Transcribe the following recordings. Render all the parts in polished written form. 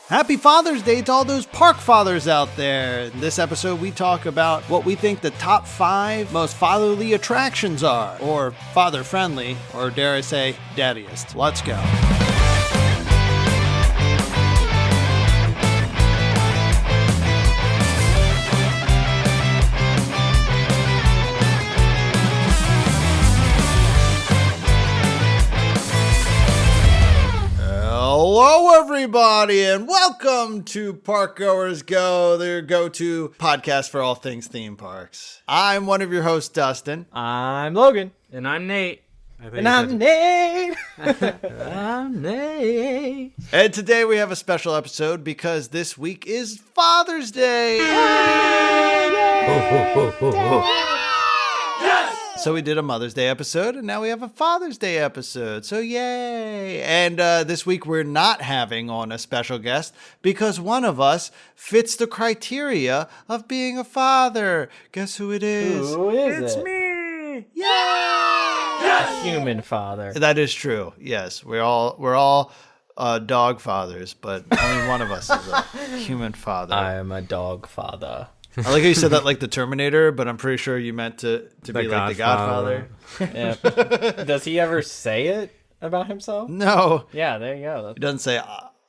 Happy Father's Day to all those park fathers out there. In this episode, we talk about what we think the top 5 most fatherly attractions are, or father-friendly, or dare I say, daddiest. Let's go. Hello, everybody, and welcome to Parkgoers Go, their go-to podcast for all things theme parks. I'm one of your hosts, Dustin. I'm Logan. And I'm Nate. I'm Nate. I'm Nate. And today we have a special episode because this week is Father's Day. So we did a Mother's Day episode, and now we have a Father's Day episode. So yay! And this week we're not having on a special guest because one of us fits the criteria of being a father. Guess who it is? Who is It's it? me! Yay! Yes! Human father. That is true. Yes, we're all dog fathers, but only one of us is a human father. I am a dog father. I like how you said that like the Terminator, but I'm pretty sure you meant to be like the Godfather. Yep. Does he ever say it about himself? No. Yeah, there you go. He doesn't say,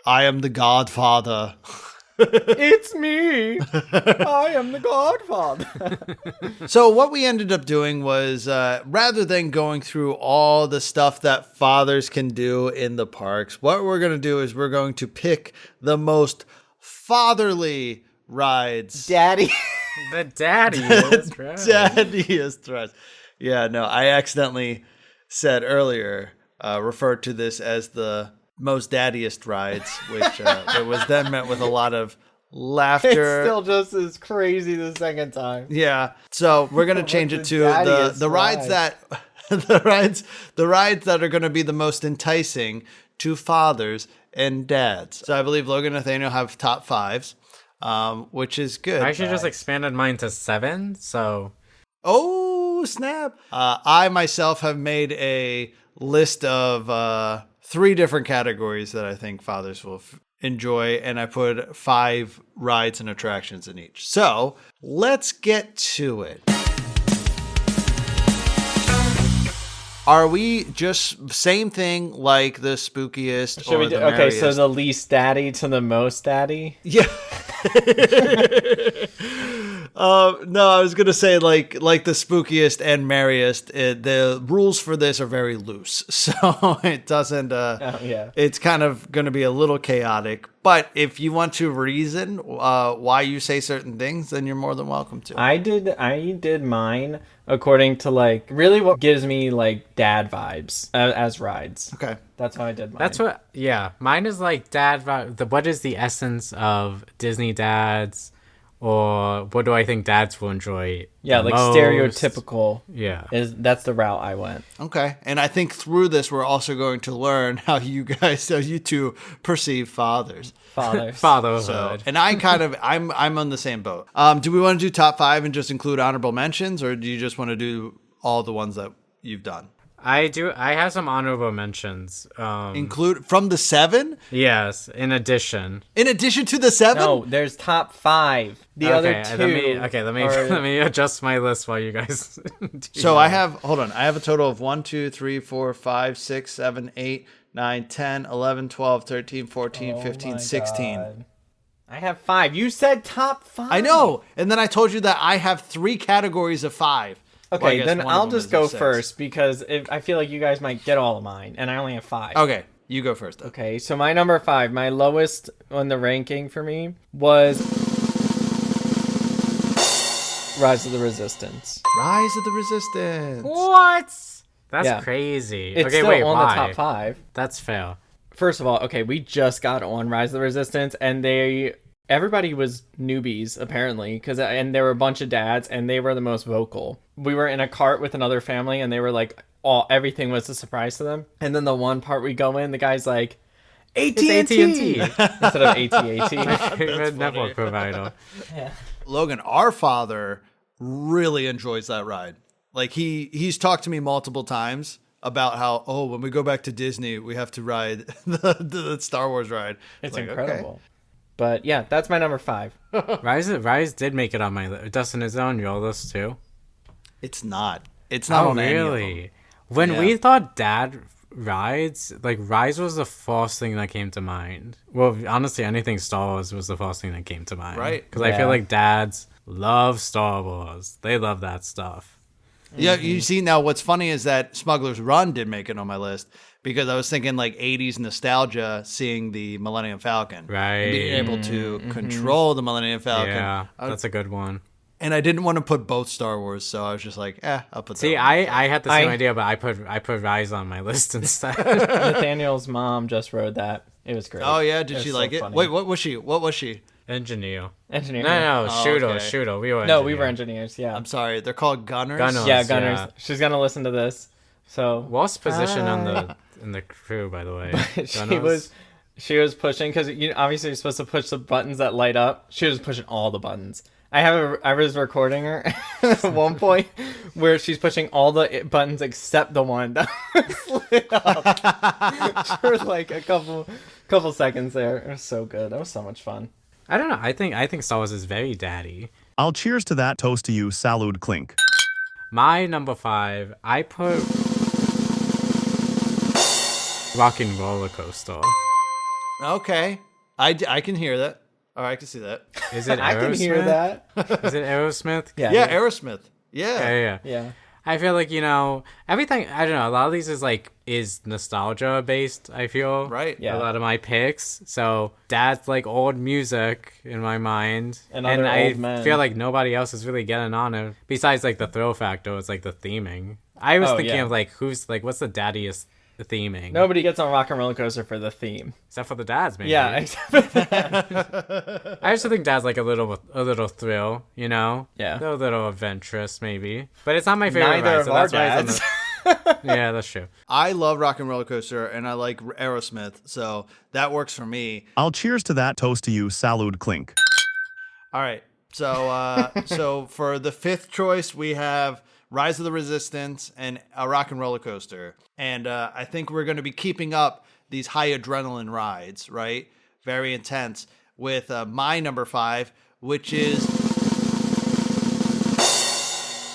I am the Godfather. It's me. I am the Godfather. So what we ended up doing was, rather than going through all the stuff that fathers can do in the parks, what we're going to do is we're going to pick the most fatherly rides. Daddy. The Daddiest, right? Daddiest rides. Yeah, no, I accidentally said earlier, referred to this as the most daddiest rides, which it was then met with a lot of laughter. It's still just as crazy the second time. Yeah, so we're gonna change it to the rides that the rides that are gonna be the most enticing to fathers and dads. So I believe Logan and Nathaniel have top 5s. Which is good. I actually just expanded mine to 7, so... Oh, snap. I myself have made a list of 3 different categories that I think fathers will enjoy, and I put 5 rides and attractions in each. So, let's get to it. Are we just same thing like the spookiest Should or we do, the okay, merriest? so the least daddy to the most daddy? Yeah. No, I was gonna say like the spookiest and merriest. The rules for this are very loose, so it doesn't. Yeah. It's kind of gonna be a little chaotic. But if you want to reason why you say certain things, then you're more than welcome to. I did mine according to like really what gives me like dad vibes as rides. Okay. That's how I did mine. That's what... Yeah, mine is like dad... What is the essence of Disney dads? Or what do I think dads will enjoy Yeah, the like most? stereotypical. Yeah. That's the route I went. Okay, and I think through this we're also going to learn how you two perceive fathers. Fathers. Fatherhood. So, and I'm on the same boat. Do we want to do top 5 and just include honorable mentions, or do you just want to do all the ones that you've done? I have some honorable mentions. Include from the 7? Yes, in addition. In addition to the 7? No, there's top 5. The other 2. Let me adjust my list while you guys do So that. I have a total of 1, 2, 3, 4, 5, 6, 7, 8, 9, 10, 11, 12, 13, 14, 15, 16. God. I have 5. You said top 5. I know. And then I told you that I have 3 categories of 5. Okay, Well, I guess then one of I'll them just is go of 6. first because I feel like you guys might get all of mine, and I only have 5. Okay, you go first. Though. Okay, so my number 5, my lowest on the ranking for me was Rise of the Resistance. Rise of the Resistance. What? That's Yeah. crazy. It's okay, still wait, on why? the top 5. That's fair. First of all, okay, we just got on Rise of the Resistance, and everybody was newbies apparently, and there were a bunch of dads, and they were the most vocal. We were in a cart with another family, and they were like, everything was a surprise to them. And then the one part we go in, the guy's like, AT&T instead of AT&T. My favorite network provider. Yeah. Logan, our father really enjoys that ride. Like he's talked to me multiple times about how, when we go back to Disney, we have to ride the Star Wars ride. It's like, incredible. Okay. But yeah, that's my number 5. Rise did make it on my list. Dustin, is it on your list too? It's not. It's not on any of them. When Yeah. we thought Dad Rides, like Rise was the first thing that came to mind. Well, honestly, anything Star Wars was the first thing that came to mind. Right. Because I feel like dads love Star Wars. They love that stuff. Yeah, you see, now what's funny is that Smuggler's Run did make it on my list because I was thinking like 80s nostalgia, seeing the Millennium Falcon. Right. And being able to control the Millennium Falcon. Yeah, that's a good one. And I didn't want to put both Star Wars, so I was just like, I'll put that See, one. I had the same idea, but I put Rise on my list instead. Nathaniel's mom just wrote that. It was great. Oh, yeah? Did she like it? funny. Wait, what was she? Engineer. Engineer. No, Oh, shooter. okay. We were No, we engineer. were engineers, yeah. I'm sorry. They're called Gunners? Gunners. Yeah, Gunners. Yeah. She's going to listen to this. So Worst position in the crew, by the way. she was pushing, because obviously you're supposed to push the buttons that light up. She was pushing all the buttons. I was recording her at one point where she's pushing all the buttons except the one that was lit up for like a couple seconds there. It was so good. That was so much fun. I don't know. I think Star Wars is very daddy. I'll cheers to that, toast to you, salud clink. My number 5, I put Rockin' Roller Coaster. Okay. I can hear that. Or I can see that. Is it Aerosmith? I can hear that. Is it Aerosmith? Yeah, Aerosmith. Yeah. Yeah. I feel like, everything, I don't know, a lot of these is nostalgia based, I feel. Right. Yeah. A lot of my picks. So that's like old music in my mind. And other I old men. feel like nobody else is really getting on it. Besides like the thrill factor, it's like the theming. I was thinking of like what's the daddiest theming? Nobody gets on Rock and Roller Coaster for the theme. Except for the dads, maybe. Yeah, except for that. I also think dad's like a little thrill, Yeah. They're a little adventurous, maybe. But it's not my favorite Neither ride, of so our that's why it's on the... Yeah, that's true. I love Rock and Roller Coaster, and I like Aerosmith, so that works for me. I'll cheers to that, toast to you, salud clink. All right. So so for the 5th choice, we have Rise of the Resistance and a Rock and Roller Coaster. And I think we're going to be keeping up these high adrenaline rides, right? Very intense, with my number 5, which is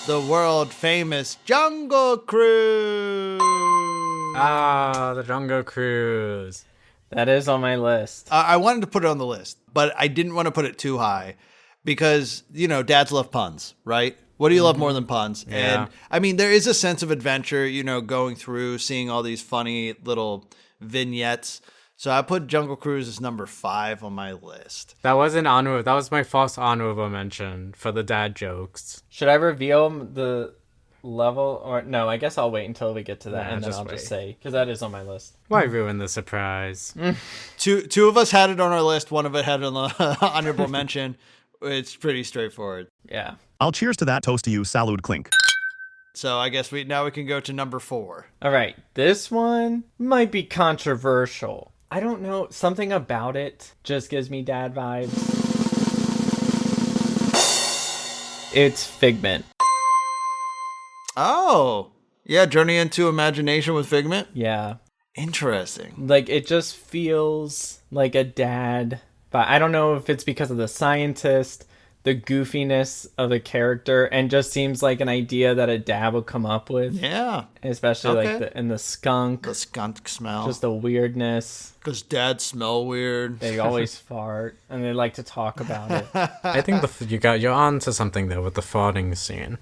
the world famous Jungle Cruise. The Jungle Cruise. That is on my list. I wanted to put it on the list, but I didn't want to put it too high because, dads love puns, right? What do you love more than puns? Yeah. And I mean, there is a sense of adventure, going through, seeing all these funny little vignettes. So I put Jungle Cruise as number 5 on my list. That was my first honorable mention for the dad jokes. Should I reveal the level? Or no, I guess I'll wait until we get to that, Nah, and then just I'll just wait. say, because that is on my list. Why ruin the surprise? Two of us had it on our list. One of it had it on the honorable mention. It's pretty straightforward. Yeah. I'll cheers to that, toast to you, salud clink. So I guess we can go to number 4. All right. This one might be controversial. I don't know. Something about it just gives me dad vibes. It's Figment. Oh, yeah. Journey into Imagination with Figment. Yeah. Interesting. Like, it just feels like a dad. But I don't know if it's because of the scientist, the goofiness of the character, and just seems like an idea that a dad would come up with. Yeah. Especially Okay. like the skunk. The skunk smell. Just the weirdness. Because dads smell weird. They always fart, and they like to talk about it. I think you're on to something there with the farting scene.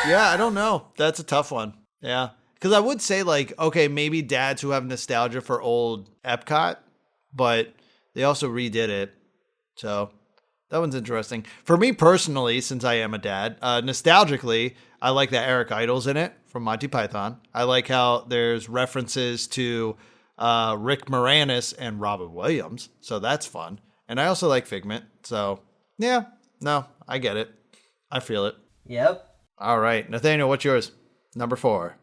Yeah, I don't know. That's a tough one. Yeah. Because I would say, like, okay, maybe dads who have nostalgia for old Epcot, but they also redid it. So that one's interesting. For me personally, since I am a dad, nostalgically, I like that Eric Idle's in it from Monty Python. I like how there's references to Rick Moranis and Robin Williams. So that's fun. And I also like Figment. So, yeah, no, I get it. I feel it. Yep. All right. Nathaniel, what's yours? Number 4.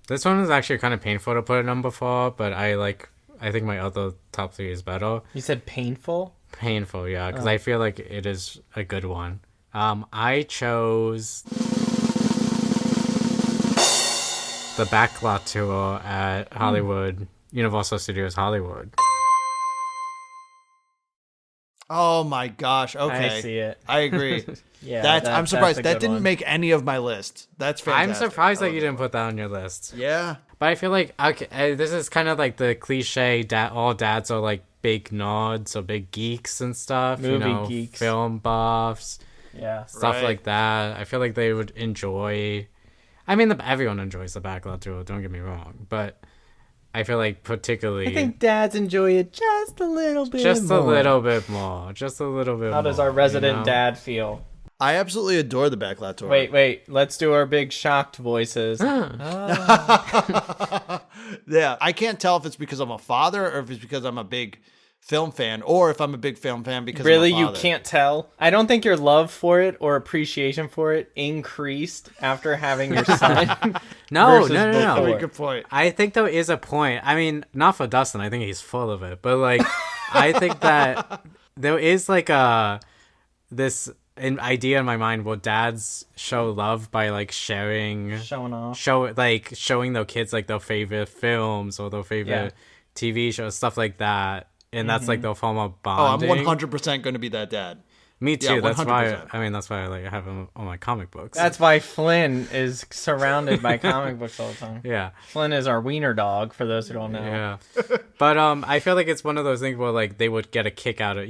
This one is actually kind of painful to put at number 4, but I think my other top 3 is better. You said painful? Painful, yeah, because I feel like it is a good one. I chose the backlot tour at Hollywood, Universal Studios Hollywood. Oh my gosh. Okay. I see it. I agree. Yeah, I'm surprised. that's a That good didn't one. make any of my list. That's I'm fantastic. surprised that you didn't put that on your list. Yeah. But I feel like this is kind of like the cliche all dads are like big nerds or big geeks and stuff. Movie geeks. Film buffs, Yeah. stuff Right. like that. I feel like they would enjoy. I mean, everyone enjoys the backlot tour. Don't get me wrong, but I feel like particularly I think dads enjoy it just a little bit just more. a little bit more. Just a little bit. How does more, our resident you know? dad feel? I absolutely adore the Backlot tour. Wait. Let's do our big shocked voices. Yeah. I can't tell if it's because I'm a father or if it's because I'm a big film fan or if I'm a big film fan because Really, I'm a you father. can't tell? I don't think your love for it or appreciation for it increased after having your son. No, versus no. before. Very good point. I think there is a point. I mean, not for Dustin. I think he's full of it. But like, I think that there is like this an idea in my mind where dads show love by like showing showing their kids like their favorite films or their favorite TV shows, stuff like that. And that's like their form of Oh, I'm bonding. 100% going to be that dad. Me too. Yeah, that's why. 100%. I mean, that's why I like have him on my comic books. That's why Flynn is surrounded by comic books all the time. yeah. Flynn is our wiener dog, for those who don't know. Yeah, but I feel like it's one of those things where like they would get a kick out of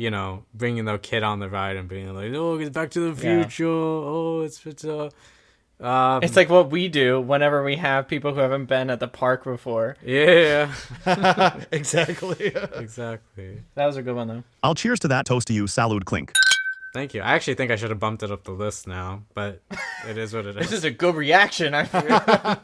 bringing their kid on the ride and being like, oh, it's Back to the Future. Oh, it's It's like what we do whenever we have people who haven't been at the park before. yeah, Exactly. exactly. That was a good one, though. I'll cheers to that toast to you. Salud clink. Thank you. I actually think I should have bumped it up the list now, but it is what it is. This is a good reaction, I feel.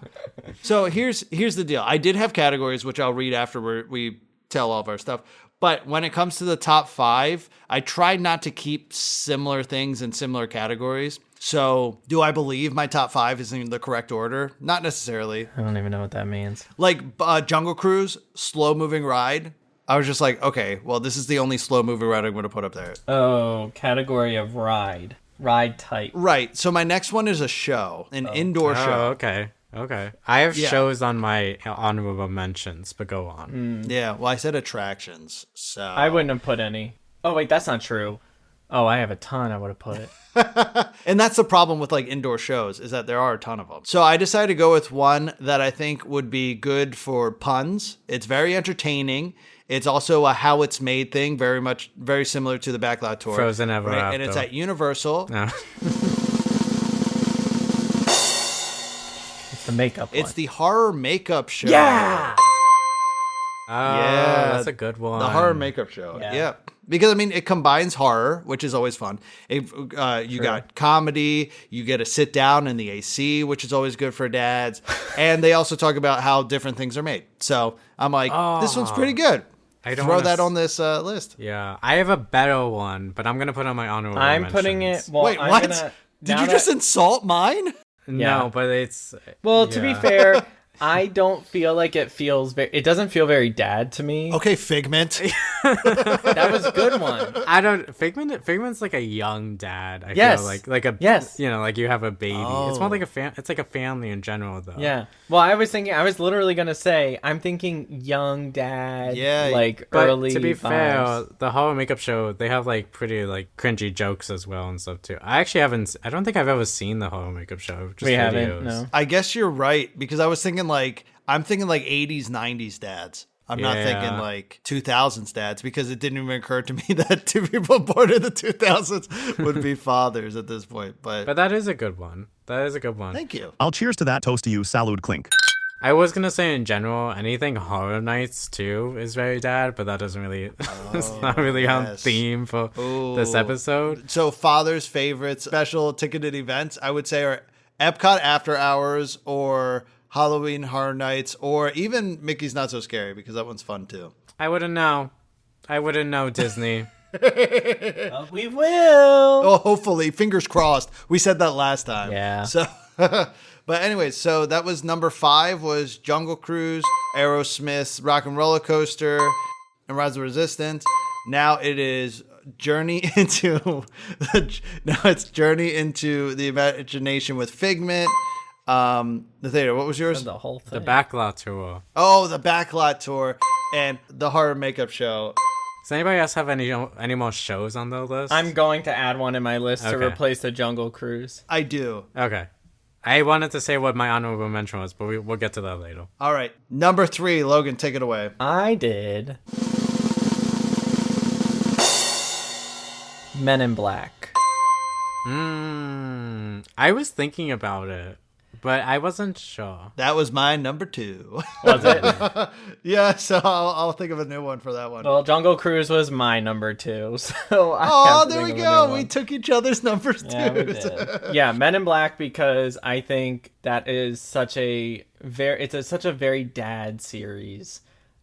So here's the deal. I did have categories, which I'll read after we tell all of our stuff. But when it comes to the top 5, I tried not to keep similar things in similar categories. So do I believe my top 5 is in the correct order? Not necessarily. I don't even know what that means. Like Jungle Cruise, slow moving ride. I was just like, okay, well, this is the only slow moving ride I'm going to put up there. Oh, category of ride. Ride type. Right. So my next one is a show, an indoor show. Oh, okay. Okay. I have Yeah. shows on my honorable mentions, but go on. Yeah. Well, I said attractions. So I wouldn't have put any. Oh, wait, that's not true. Oh, I have a ton I would have put it. And that's the problem with like indoor shows is that there are a ton of them. So I decided to go with one that I think would be good for puns. It's very entertaining. It's also a how it's made thing, very similar to the Backlot tour. Frozen Ever right? After. And it's at Universal. No. It's the makeup one. It's the horror makeup show. Yeah! Oh, Yeah, that's a good one. The horror makeup show. Yeah. Yeah. Because, I mean, it combines horror, which is always fun. You got comedy. You get to sit down in the AC, which is always good for dads. And they also talk about how different things are made. So I'm like, this one's pretty good. I don't Throw wanna that on this list. Yeah, I have a better one, but I'm gonna put on my honorable I'm mentions. putting it. Well, Wait, I'm what? Gonna, Did now you just that- insult mine? Yeah. No, but it's Well, to be yeah. fair, I don't feel like it feels very. It doesn't feel very dad to me. Okay, Figment. That was a good one. I don't. Figment's like a young dad. I Yes. feel like a Yes. like you have a baby. It's more Oh. like it's like a family in general though. Yeah. Well, I was literally gonna say, I'm thinking young dad. Yeah, Like But early. to be fair, vibes. the horror makeup show, they have like pretty like cringy jokes as well and stuff too. I actually haven't. I don't think I've ever seen the horror makeup show. Just we videos. haven't. No. I guess you're right, because I was thinking I'm thinking 80s, 90s dads. I'm not Yeah. thinking 2000s dads, because it didn't even occur to me that 2 people born in the 2000s would be fathers at this point. But But that is a good one. That is a good one. thank you. I'll cheers to that toast to you. Salud clink. I was gonna say in general, anything Horror Nights too is very dad, but that doesn't really. It's not really on yes. theme for this Ooh. episode. So father's favorites, special ticketed events, I would say are Epcot After Hours or Halloween Horror Nights, or even Mickey's Not So Scary, because that one's fun too. I wouldn't know. Disney. We will. Oh, hopefully, fingers crossed. We said that last time. Yeah. So, but anyways, so that was number 5 was Jungle Cruise, Aerosmith's Rock and Roller Coaster, and Rise of the Resistance. Now it is Journey into the Imagination with Figment. The theater. What was yours? The whole thing. The Backlot tour. Oh, the Backlot tour and the horror makeup show. Does anybody else have any more shows on the list? I'm going to add one in my list to Okay. replace the Jungle Cruise. I do. Okay. I wanted to say what my honorable mention was, but we'll get to that later. All right. Number 3, Logan, take it away. I did Men in Black. I was thinking about it, but I wasn't sure. That was my number 2. Was it? Yeah, so I'll think of a new one for that one. Well, Jungle Cruise was my number 2, so I Oh, have to there we think of a go. new We one. took each other's numbers too. Yeah, we did. Yeah, Men in Black, because I think that is such a very dad series.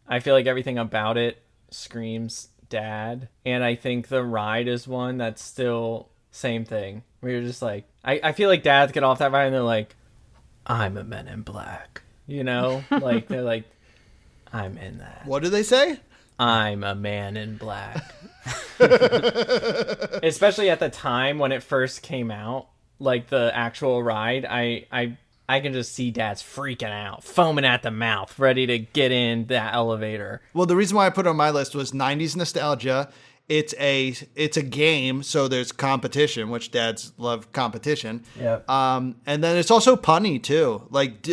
I feel like everything about it screams dad, and I think the ride is one that's still same thing. Where you're just like, I feel like dads get off that ride and they're like, I'm a Men in Black, you know, like they're like, I'm in that. What do they say? I'm a man in black. Especially at the time when it first came out, like the actual ride, I can just see dads freaking out, foaming at the mouth, ready to get in that elevator. Well, the reason why I put it on my list was 90s nostalgia. It's a game, so there's competition, which dads love competition. Yep. And then it's also punny too. Like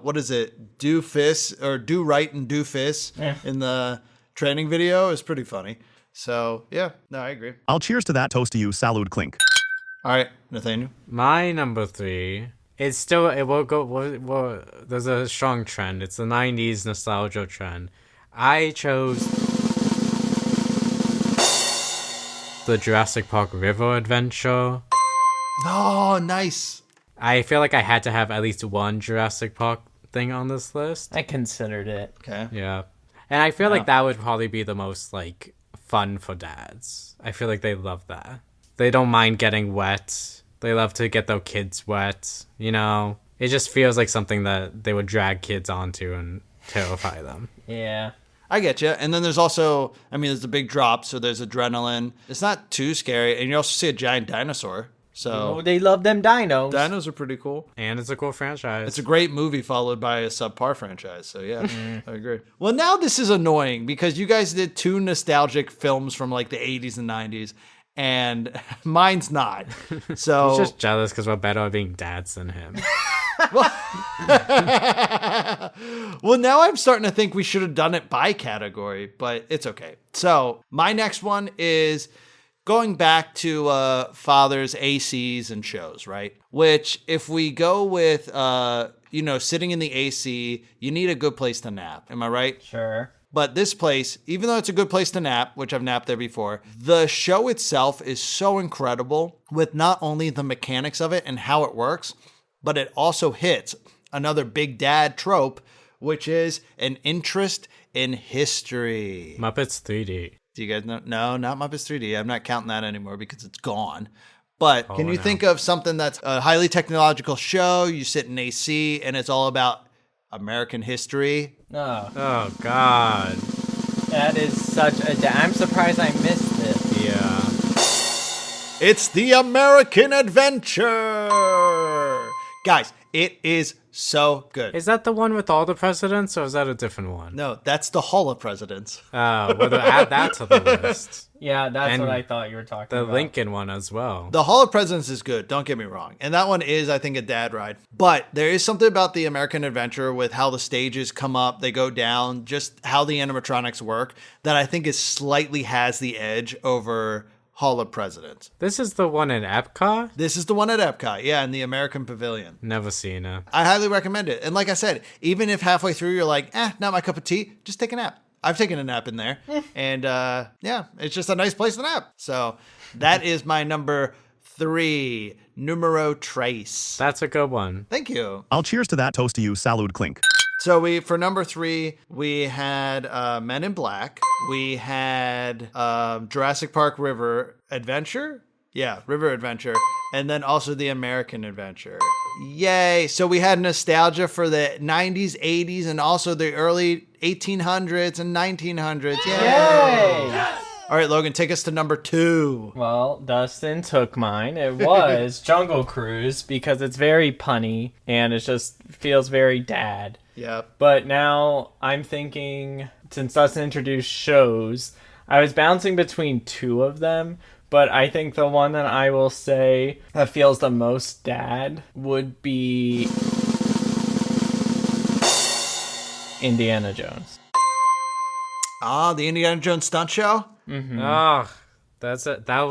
what is it? Do fist or do right and do fist in the training video is pretty funny. So yeah, no, I agree. I'll cheers to that toast to you, salud clink. All right, Nathaniel. My number 3 is still, it will go, there's a strong trend. It's the 90s nostalgia trend. I chose the Jurassic Park River Adventure. Oh, nice. I feel like I had to have at least one Jurassic Park thing on this list. I considered it. Okay. Yeah. And I feel like that would probably be the most, like, fun for dads. I feel like they love that. They don't mind getting wet. They love to get their kids wet, you know? It just feels like something that they would drag kids onto and terrify them. Yeah. I get you. And then there's also, I mean, there's a big drop, so there's adrenaline. It's not too scary. And you also see a giant dinosaur. So Oh, they love them dinos. dinos are pretty cool. And it's a cool franchise. It's a great movie followed by a subpar franchise. So yeah, I agree. Well, now this is annoying because you guys did 2 nostalgic films from like the 80s and 90s, and mine's not. So He's just jealous because we're better at being dads than him. well, now I'm starting to think we should have done it by category, but it's okay. So my next one is going back to father's ACs and shows, right? Which if we go with, sitting in the AC, you need a good place to nap. Am I right? Sure. But this place, even though it's a good place to nap, which I've napped there before, the show itself is so incredible with not only the mechanics of it and how it works, but it also hits another big dad trope, which is an interest in history. Muppets 3D. Do you guys know? No, not Muppets 3D. I'm not counting that anymore because it's gone. But can you no. think of something that's a highly technological show? You sit in AC and it's all about American history. Oh, Oh, God. that is such a... I'm surprised I missed this. Yeah. It's the American Adventure. Guys, it is so good. Is that the one with all the presidents, or is that a different one? No, that's the Hall of Presidents. Oh, well, add that to the list. Yeah, that's And what I thought you were talking The about. Lincoln one as well. The Hall of Presidents is good, don't get me wrong. And that one is, I think, a dad ride. But there is something about the American Adventure with how the stages come up, they go down, just how the animatronics work, that I think is slightly has the edge over Hall of Presidents. This is the one in Epcot? This is the one at Epcot, yeah, in the American Pavilion. Never seen it. I highly recommend it. And like I said, even if halfway through you're like, not my cup of tea, just take a nap. I've taken a nap in there. And it's just a nice place to nap. So that is my number 3, numero tres. That's a good one. Thank you. I'll cheers to that toast to you, salud clink. So for number 3, we had Men in Black. We had Jurassic Park River Adventure. Yeah, River Adventure. And then also the American Adventure. Yay. So we had nostalgia for the 90s, 80s, and also the early 1800s and 1900s. Yay. Yay! All right, Logan, take us to number 2. Well, Dustin took mine. It was Jungle Cruise because it's very punny and it just feels very dad. Yep. But now I'm thinking, since Dustin introduced shows, I was bouncing between two of them, but I think the one that I will say that feels the most dad would be Indiana Jones. The Indiana Jones stunt show? Oh, that's it. That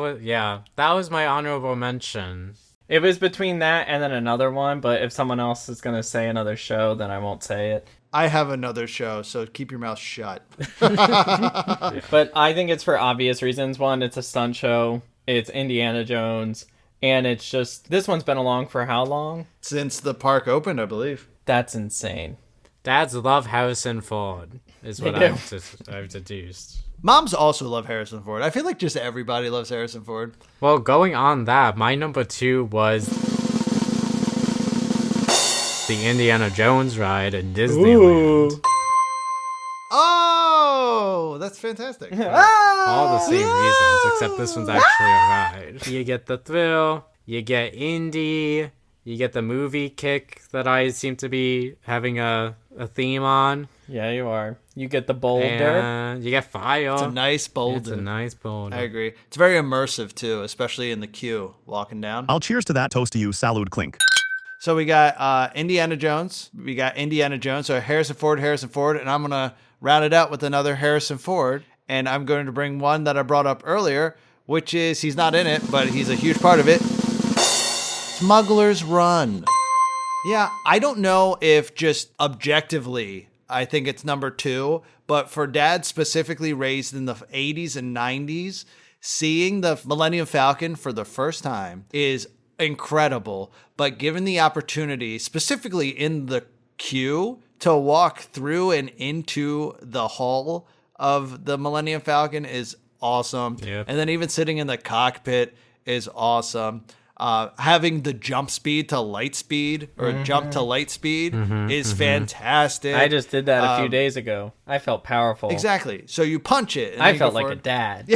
was my honorable mention. It was between that and then another one, but if someone else is going to say another show, then I won't say it. I have another show, so keep your mouth shut. But I think it's for obvious reasons. One, it's a stunt show. It's Indiana Jones. And it's just, this one's been along for how long? Since the park opened, I believe. That's insane. Dads love Harrison Ford, is what They do. I've deduced. Moms also love Harrison Ford. I feel like just everybody loves Harrison Ford. Well, going on that, my number 2 was the Indiana Jones ride in Disneyland. Oh, that's fantastic. All the same reasons, except this one's actually a ride. You get the thrill, you get Indy, you get the movie kick that I seem to be having a theme on. Yeah, you are. You get the boulder. And you get fire. It's a nice boulder. It's a nice boulder. I agree. It's very immersive, too, especially in the queue, walking down. I'll cheers to that. Toast to you. Salud clink. So we got Indiana Jones. We got Indiana Jones. So Harrison Ford, and I'm going to round it out with another Harrison Ford. And I'm going to bring one that I brought up earlier, which is, he's not in it, but he's a huge part of it. Smuggler's Run. Yeah, I don't know if just objectively, I think it's number 2, but for dads specifically raised in the 80s and 90s, seeing the Millennium Falcon for the first time is incredible. But given the opportunity, specifically in the queue, to walk through and into the hull of the Millennium Falcon is awesome. Yep. And then even sitting in the cockpit is awesome. Having the jump speed to light speed or jump to light speed is fantastic. I just did that a few days ago. I felt powerful. Exactly. So you punch it. And I then you felt go like a forward. dad.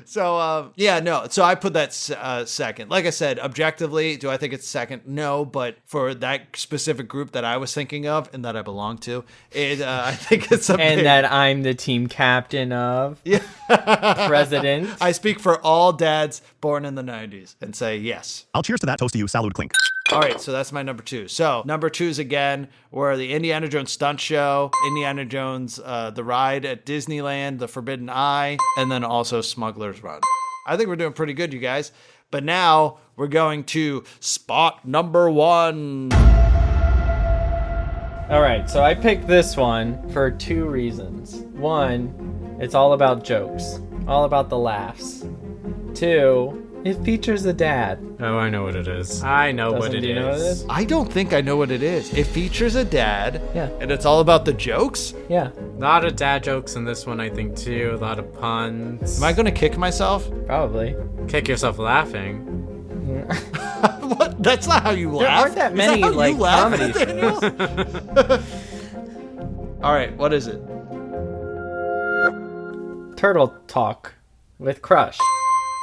So, no. So I put that second. Like I said, objectively, do I think it's second? No. But for that specific group that I was thinking of and that I belong to, I think it's a And big... that I'm the team captain of. President. I speak for all dads born in the 90s and say yes. I'll cheers to that. Toast to you. Salud clink. All right, so that's my number 2. So number 2s again were the Indiana Jones stunt show, Indiana Jones, the ride at Disneyland, the Forbidden Eye, and then also Smuggler's Run. I think we're doing pretty good, you guys. But now we're going to spot number 1. All right, so I picked this one for 2 reasons. 1, it's all about jokes, all about the laughs. 2, it features a dad. Oh, I know what it is. I know what it Do you know what it is? I don't think I know what it is. It features a dad, Yeah. and it's all about the jokes. Yeah, A lot of dad jokes in this one, I think, too. A lot of puns. Am I going to kick myself? probably. Kick yourself laughing. What? That's not how you There laugh. aren't that Is many, how you like, laugh, comedy Nathaniel? All right, what is it? Turtle Talk with Crush.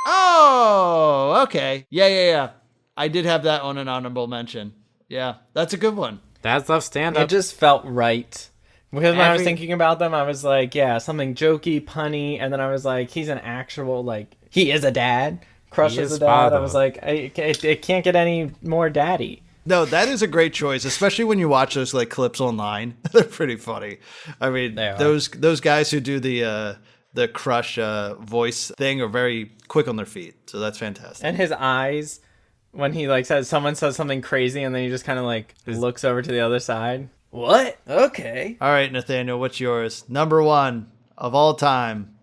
Oh, okay. Yeah. I did have that on an honorable mention. Yeah, that's a good one. Dads love stand-up. It just felt right. Because when I was Every- thinking about them, I was like, yeah, something jokey, punny, and then I was like, he's an actual, like, he is a dad. Crush He is is a dad. father. I was like, it can't get any more daddy. No, that is a great choice, especially when you watch those like clips online. They're pretty funny. I mean, They are. those guys who do the Crush voice thing are very quick on their feet. So that's fantastic. And his eyes, when he like someone says something crazy, and then he just kind of like looks over to the other side. What? Okay. All right, Nathaniel, what's yours? Number 1 of all time.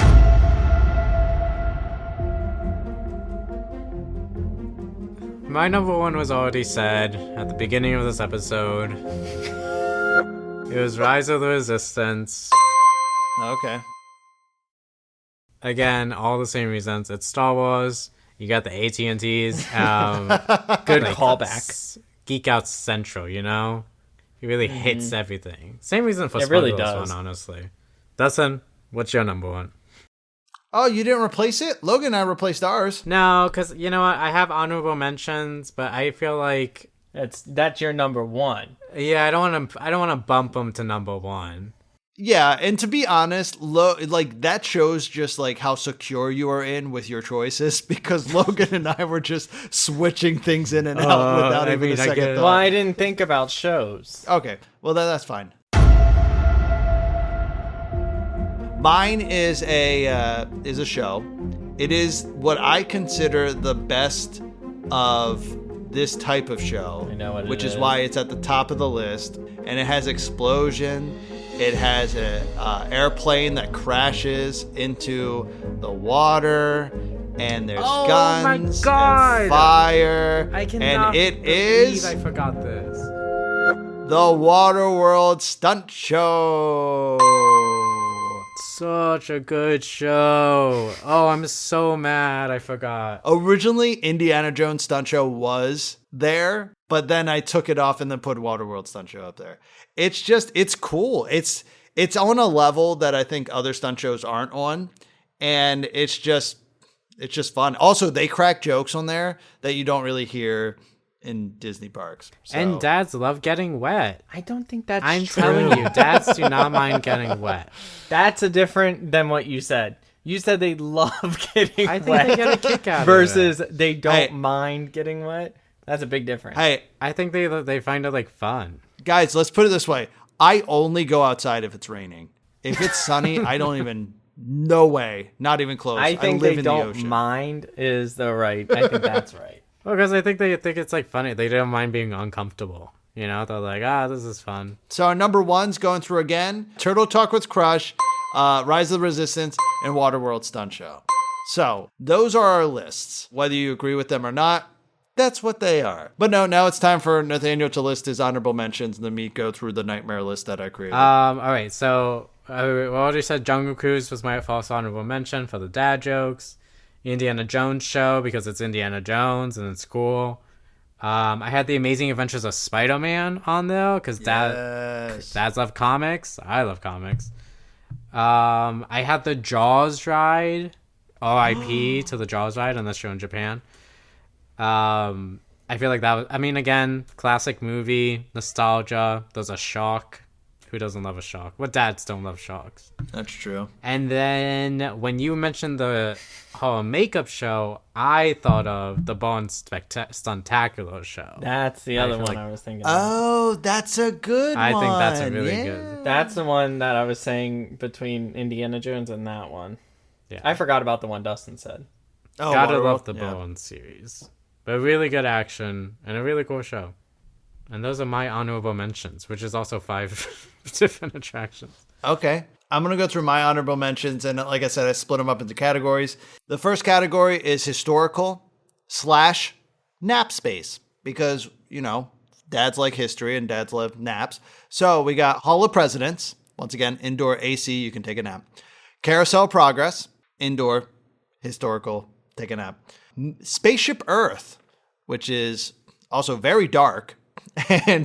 My number 1 was already said at the beginning of this episode. It was Rise of the Resistance. Okay. Again, all the same reasons. It's Star Wars. You got the AT&Ts. Good callback. Geek Out Central, you know? He really hits everything. Same reason for It really Smugglers does. one, honestly. Dustin, what's your number 1? Oh, you didn't replace it? Logan and I replaced ours. No, because you know what? I have honorable mentions, but I feel like That's your number 1. I don't want to bump him to number 1. Yeah, and to be honest, like that shows just like how secure you are in with your choices because Logan and I were just switching things in and out without even a second thought. Well, I didn't think about shows. Okay, well that's fine. Mine is a show. It is what I consider the best of this type of show. I know what it which is is. why it's at the top of the list. And it has explosion. It has an airplane that crashes into the water, and there's guns and fire. I cannot and it believe is I forgot this. the Waterworld Stunt Show. Such a good show. Oh, I'm so mad I forgot. Originally, Indiana Jones Stunt Show was there, but then I took it off and then put Waterworld Stunt Show up there. It's cool. It's on a level that I think other stunt shows aren't on, and it's just fun. Also, they crack jokes on there that you don't really hear in Disney parks. So. And dads love getting wet. I don't think that's I'm true. telling you, dads do not mind getting wet. That's a different than what you said. You said they love getting I think wet they get a kick out versus of it. they don't Hey. mind getting wet. That's a big difference. Hey, I think they find it like fun. guys, let's put it this way. I only go outside if it's raining. If it's sunny, I don't even. No way. Not even close. I think live they in don't the ocean. mind is the right. I think that's right. Well, because I think they think it's like funny. They don't mind being uncomfortable. You know, they're like, this is fun. So our number one's going through again. Turtle Talk with Crush, Rise of the Resistance, and Waterworld Stunt Show. So those are our lists. Whether you agree with them or not, that's what they are. But no, now it's time for Nathaniel to list his honorable mentions and then me go through the nightmare list that I created. All right, so I already said Jungle Cruise was my false honorable mention for the dad jokes. Indiana Jones show because it's Indiana Jones and it's cool. I had the Amazing Adventures of Spider-Man on there because dads love comics. I love comics. I had the Jaws ride, R.I.P. to the Jaws ride on this show in Japan. I feel like that was, I mean, again, classic movie, nostalgia. There's a shark. Who doesn't love a shark? What dads don't love sharks? That's true. And then when you mentioned the horror makeup show, I thought of the Bond Stuntacular show. That's the other one I was thinking of. Oh, that's a good one. I think that's a really good. That's the one that I was saying between Indiana Jones and that one. Yeah. I forgot about the one Dustin said. Oh, Gotta Waterworld? love the Yeah. Bond series. But really good action and a really cool show. And those are my honorable mentions, which is also 5 different attractions. Okay. I'm going to go through my honorable mentions. And like I said, I split them up into categories. The first category is historical / nap space because, you know, dads like history and dads love naps. So we got Hall of Presidents. Once again, indoor AC, you can take a nap. Carousel of Progress, indoor, historical, take a nap. Spaceship Earth, which is also very dark. And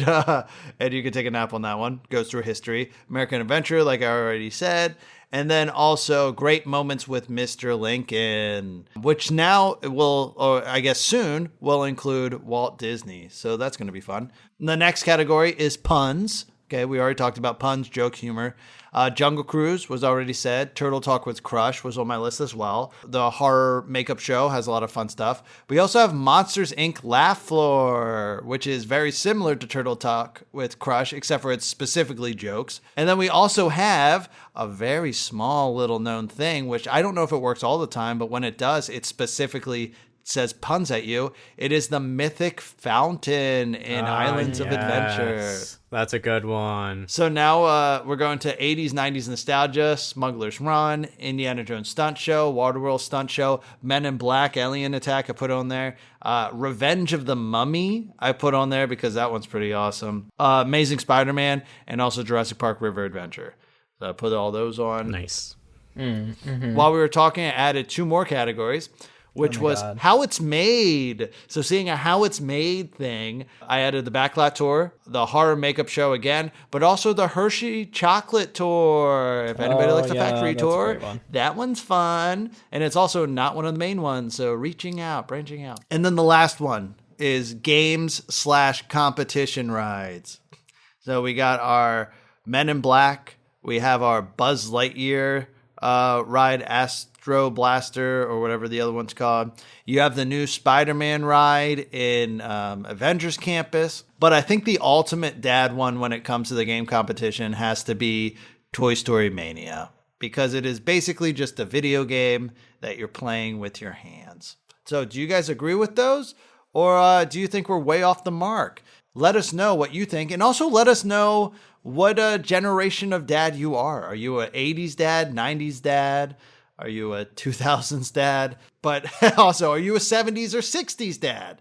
you can take a nap on that one. Goes through history. American Adventure, like I already said. And then also Great Moments with Mr. Lincoln, which now will, or I guess soon, will include Walt Disney. So that's going to be fun. The next category is puns. Okay, we already talked about puns, joke, humor. Jungle Cruise was already said. Turtle Talk with Crush was on my list as well. The horror makeup show has a lot of fun stuff. We also have Monsters, Inc. Laugh Floor, which is very similar to Turtle Talk with Crush, except for it's specifically jokes. And then we also have a very small little known thing, which I don't know if it works all the time, but when it does, it specifically says puns at you. It is the Mythic Fountain in Islands of Adventure. That's a good one. So now we're going to 80s, 90s nostalgia, Smuggler's Run, Indiana Jones Stunt Show, Waterworld Stunt Show, Men in Black, Alien Attack I put on there. Revenge of the Mummy I put on there because that one's pretty awesome. Amazing Spider-Man and also Jurassic Park River Adventure. So I put all those on. Nice. While we were talking, I added 2 more categories, which was how it's made. So seeing a how it's made thing, I added the Backlot Tour, the horror makeup show again, but also the Hershey Chocolate Tour. If anybody likes the factory that's a tour, great one. that one's fun. And it's also not one of the main ones. So reaching out, branching out. And then the last one is games / competition rides. So we got our Men in Black, We have our Buzz Lightyear ride, Astro Blaster, or whatever the other one's called. You have the new Spider-Man ride in Avengers Campus. But I think the ultimate dad one when it comes to the game competition has to be Toy Story Mania, because it is basically just a video game that you're playing with your hands. So do you guys agree with those? Or do you think we're way off the mark? Let us know what you think. And also let us know what generation of dad you are. Are you an 80s dad, 90s dad? Are you a 2000s dad? But also, are you a 70s or 60s dad?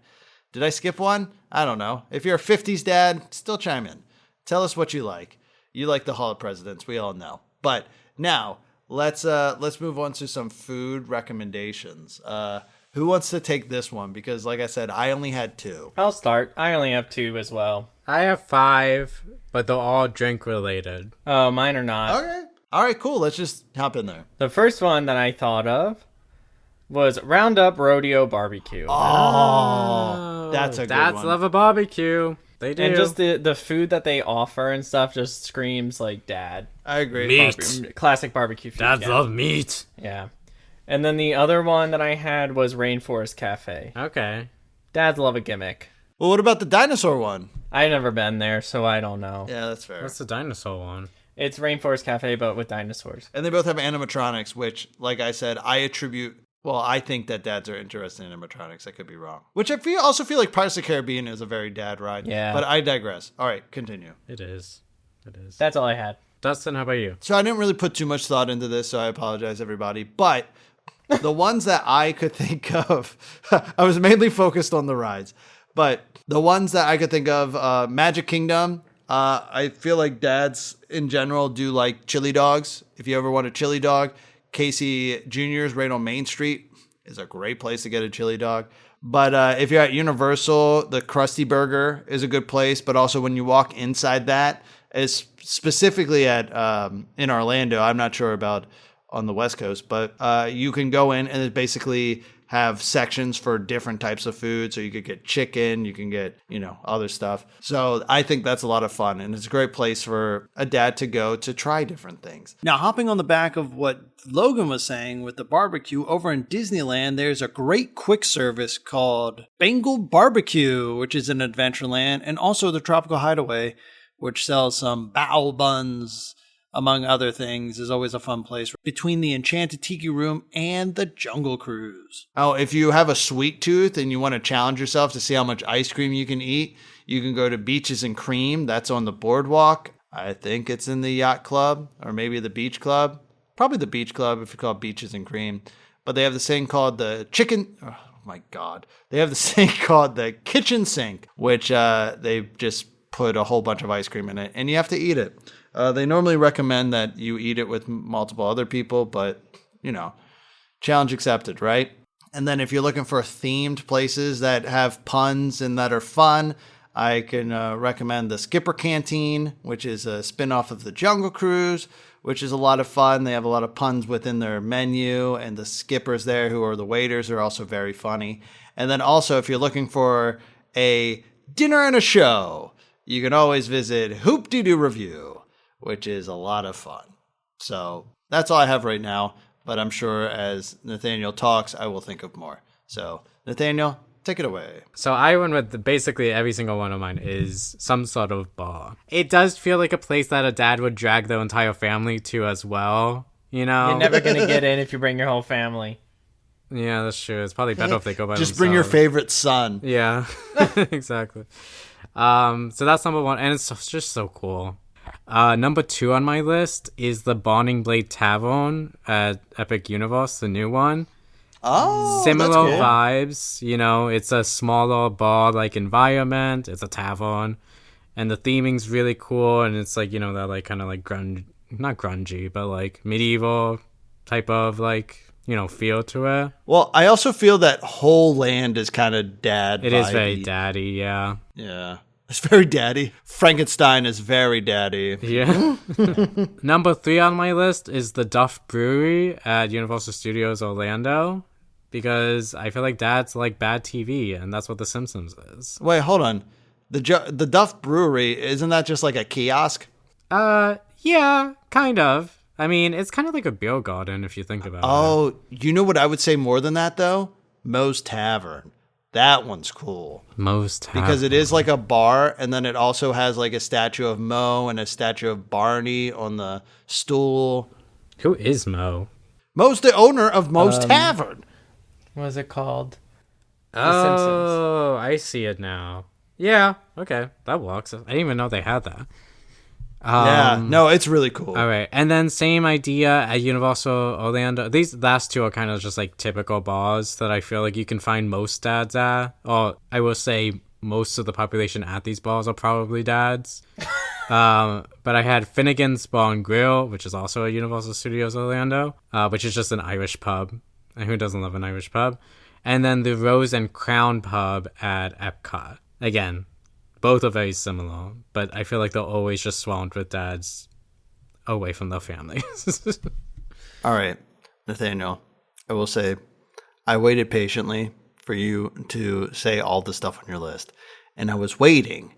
Did I skip one? I don't know. If you're a 50s dad, still chime in. Tell us what you like. You like the Hall of Presidents. We all know. But now, let's move on to some food recommendations. Who wants to take this one? Because like I said, I only had 2. I'll start. I only have 2 as well. I have 5, but they're all drink related. Oh, mine are not. Okay. All right, cool. Let's just hop in there. The first one that I thought of was Roundup Rodeo Barbecue. Oh, that's a good one. Dads love a barbecue. They do. And just the food that they offer and stuff just screams like dad. I agree. Meat. Classic barbecue food. Dads yeah. love meat. Yeah. And then the other one that I had was Rainforest Cafe. Okay. Dads love a gimmick. Well, what about the dinosaur one? I've never been there, so I don't know. Yeah, that's fair. What's the dinosaur one? It's Rainforest Cafe, but with dinosaurs. And they both have animatronics, which, like I said, I think that dads are interested in animatronics. I could be wrong. Which I also feel like Pirates of the Caribbean is a very dad ride. Yeah. But I digress. All right, continue. It is. That's all I had. Dustin, how about you? So I didn't really put too much thought into this, so I apologize, everybody. But the ones that I could think of, I was mainly focused on the rides. But the ones that I could think of, Magic Kingdom, I feel like dads in general do like chili dogs. If you ever want a chili dog, Casey Jr.'s right on Main Street is a great place to get a chili dog. But if you're at Universal, the Krusty Burger is a good place. But also when you walk inside that, is specifically at in Orlando, I'm not sure about on the West Coast, but you can go in and it basically have sections for different types of food. So you could get chicken, you can get, other stuff. So I think that's a lot of fun. And it's a great place for a dad to go to try different things. Now, hopping on the back of what Logan was saying with the barbecue, over in Disneyland, there's a great quick service called Bengal Barbecue, which is in Adventureland, and also the Tropical Hideaway, which sells some bao buns, among other things, is always a fun place between the Enchanted Tiki Room and the Jungle Cruise. Oh, if you have a sweet tooth and you want to challenge yourself to see how much ice cream you can eat, you can go to Beaches and Cream. That's on the boardwalk. I think it's in the Yacht Club or maybe the Beach Club. Probably the Beach Club if you call it Beaches and Cream. But they have this thing called the Chicken... Oh, my God. They have this thing called the Kitchen Sink, which they just put a whole bunch of ice cream in it, and you have to eat it. They normally recommend that you eat it with multiple other people, but, challenge accepted, right? And then if you're looking for themed places that have puns and that are fun, I can recommend the Skipper Canteen, which is a spin-off of the Jungle Cruise, which is a lot of fun. They have a lot of puns within their menu, and the skippers there, who are the waiters, are also very funny. And then also, if you're looking for a dinner and a show, you can always visit Hoop-Dee-Doo Review, which is a lot of fun. So that's all I have right now, but I'm sure as Nathaniel talks, I will think of more. So Nathaniel, take it away. So I went with basically every single one of mine is some sort of bar. It does feel like a place that a dad would drag their entire family to as well, You're never going to get in if you bring your whole family. Yeah, that's true. It's probably better if they go by Just themselves. bring your favorite son. Yeah, exactly. So that's number one, and it's just so cool. Number 2 on my list is the Bonding Blade Tavern at Epic Universe, the new one. Oh, Similar that's cool. vibes, it's a smaller bar-like environment. It's a tavern, and the theming's really cool, and it's like, that like kind of like grunge, not grungy, but like medieval type of like, feel to it. Well, I also feel that whole land is kind of dad. It is very daddy, yeah. Yeah. It's very daddy. Frankenstein is very daddy. Yeah. Number 3 on my list is the Duff Brewery at Universal Studios Orlando, because I feel like dads like bad TV, and that's what The Simpsons is. Wait, hold on. The Duff Brewery, isn't that just like a kiosk? Yeah, kind of. I mean, it's kind of like a beer garden if you think about it. Oh, you know what I would say more than that, though? Moe's Tavern. That one's cool. Moe's Tavern. Because it is like a bar, and then it also has like a statue of Moe and a statue of Barney on the stool. Who is Moe? Moe's the owner of Moe's Tavern. What is it called? Oh, I see it now. Yeah, okay, that works. I didn't even know they had that. Yeah, no, it's really cool. All right, and then same idea at Universal Orlando. These last two are kind of just like typical bars that I feel like you can find most dads at. Or I will say most of the population at these bars are probably dads. But I had Finnegan's Bar and Grill, which is also at Universal Studios Orlando, which is just an Irish pub. And who doesn't love an Irish pub? And then the Rose and Crown pub at Epcot. Again, both are very similar, but I feel like they're always just swamped with dads away from their families. All right, Nathaniel, I will say I waited patiently for you to say all the stuff on your list. And I was waiting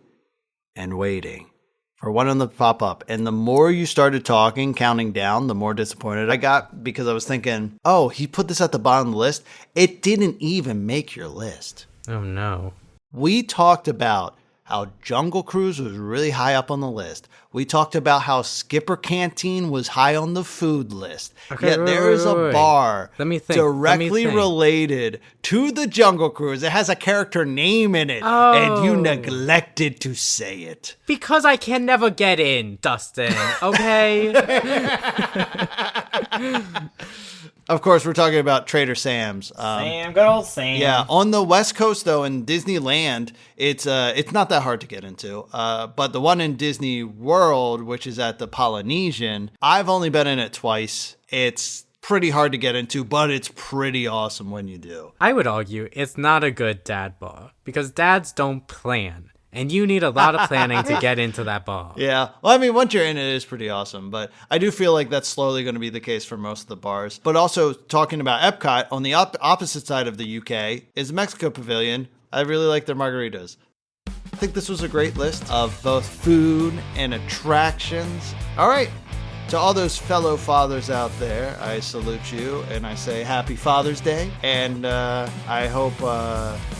and waiting for one of them to pop up. And the more you started talking, counting down, the more disappointed I got because I was thinking, oh, he put this at the bottom of the list. It didn't even make your list. Oh, no. We talked about how Jungle Cruise was really high up on the list. We talked about how Skipper Canteen was high on the food list. Okay, Yet there is a bar Let me think. directly related to the Jungle Cruise. It has a character name in it, and you neglected to say it. Because I can never get in, Dustin, okay? Of course, we're talking about Trader Sam's. Sam, good old Sam. Yeah, on the West Coast though, in Disneyland, it's not that hard to get into. But the one in Disney World, which is at the Polynesian, I've only been in it twice. It's pretty hard to get into, but it's pretty awesome when you do. I would argue it's not a good dad bar because dads don't plan. And you need a lot of planning to get into that bar. Yeah. Well, I mean, once you're in it, is pretty awesome. But I do feel like that's slowly going to be the case for most of the bars. But also, talking about Epcot, on the opposite side of the UK is the Mexico Pavilion. I really like their margaritas. I think this was a great list of both food and attractions. All right. To all those fellow fathers out there, I salute you and I say Happy Father's Day. And I hope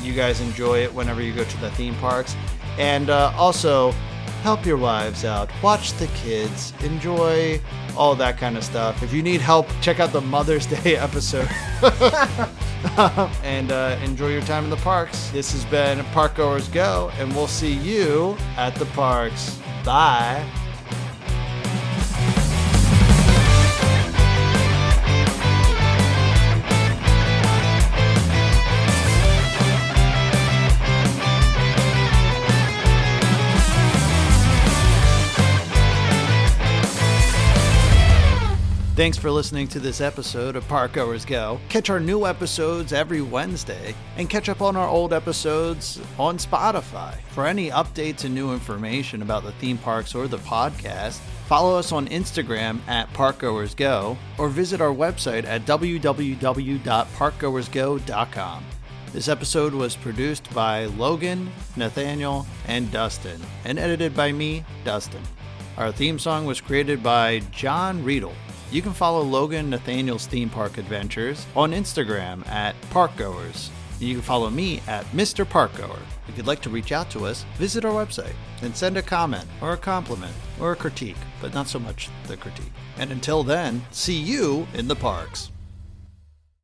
you guys enjoy it whenever you go to the theme parks. And also, help your wives out. Watch the kids. Enjoy all that kind of stuff. If you need help, check out the Mother's Day episode. And enjoy your time in the parks. This has been Parkgoers Go, and we'll see you at the parks. Bye. Thanks for listening to this episode of Parkgoers Go. Catch our new episodes every Wednesday and catch up on our old episodes on Spotify. For any updates and new information about the theme parks or the podcast, follow us on Instagram at ParkgoersGo or visit our website at www.parkgoersgo.com. This episode was produced by Logan, Nathaniel, and Dustin, and edited by me, Dustin. Our theme song was created by John Riedel. You can follow Logan Nathaniel's theme park adventures on Instagram at Parkgoers. You can follow me at Mr. Parkgoer. If you'd like to reach out to us, visit our website and send a comment or a compliment or a critique, but not so much the critique. And until then, see you in the parks.